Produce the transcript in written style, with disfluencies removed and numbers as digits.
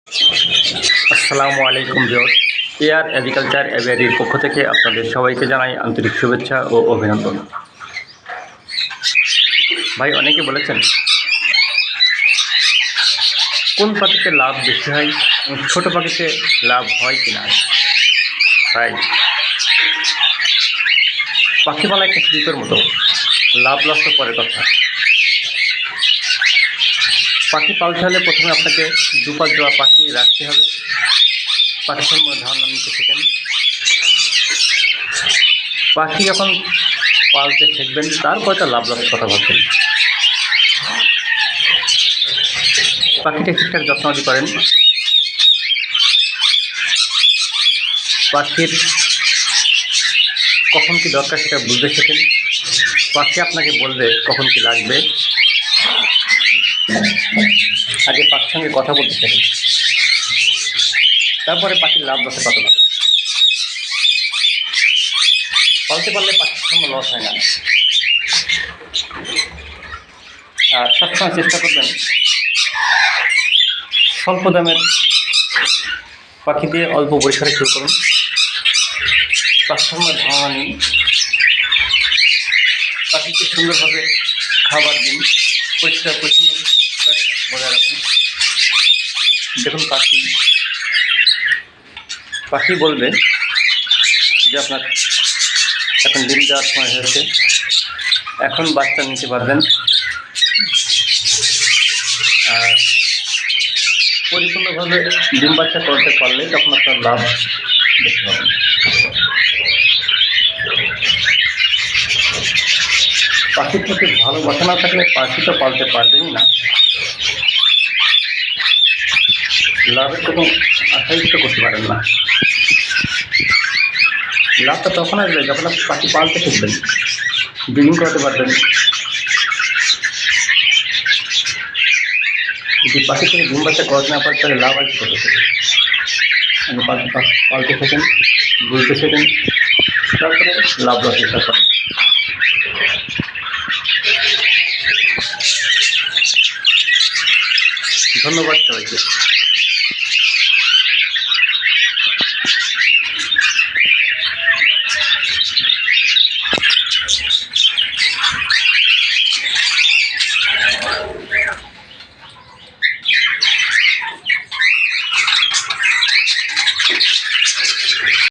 আসসালামু আলাইকুম viewers. AR agriculture এভিয়ারির পক্ষ থেকে আপনাদের সবাইকে জানাই আন্তরিক শুভেচ্ছা ও অভিনন্দন। ভাই, অনেকে বলেছেন কোন পাখিতে লাভ বেশি হয় এবং ছোটো পাখিতে লাভ হয় কি না। তাই পাখি পালা একটা শিল্পের মতো, লাভ লস তো পরের কথা। পাখি পালতে হলে প্রথমে আপনাকে দুপাশ দেওয়া পাখি রাখতে হবে, পাখি সম্বন্ধে ধারণা নিতে শেখেন। পাখি যখন পালতে শিখবেন তারপরে তো লাভ লসের কথা ভাববেন। পাখিটা ঠিকঠাক যত্ন যদি করেন, পাখির কখন কি দরকার সেটা বুঝতে শেখেন। পাখি আপনাকে বলবে কখন কি লাগবে, আগে পাখির সঙ্গে কথা বলতে শেখেন, তারপরে পাখির লাভ লসের কথা ভাবেন। পালতে পারলে পাখির কোনো লস হয় না। আর সবসময় চেষ্টা করবেন স্বল্প দামের পাখি দিয়ে অল্প পরিসরে শুরু করুন। পাখির সঙ্গে ধারণা নিন, পাখিকে সুন্দরভাবে খাবার দিন, পরিষ্কার পরিচ্ছন্ন বজায় রাখুন। দেখুন পাখি বলবে যে আপনার এখন ডিম দেওয়ার সময় হয়েছে, এখন বাচ্চা নিতে পারবেন। আর পরিপূর্ণভাবে ডিম বাচ্চা করতে পারলে তখন আপনার লাভ দেখতে পাবেন। পাখির প্রতি ভালোবাসা না থাকলে পাখি তো পালতে পারবেনই না, লাভের কোনো আশাই তো করতে পারেন না। লাভটা তখন আসবে যখন আপনি পাখি পালতে শিখবেন, ব্রিডিং করাতে পারবেন। যদি পাখি থেকে ডিম বাচ্চা করাতে না পারে তাহলে লাভ আর কি করতে শেখেন। আপনি পাখি পালতে শেখেন, বুঝতে শেখেন, তারপরে লাভ লস হিসাব করেন। ধন্যবাদ সবাইকে।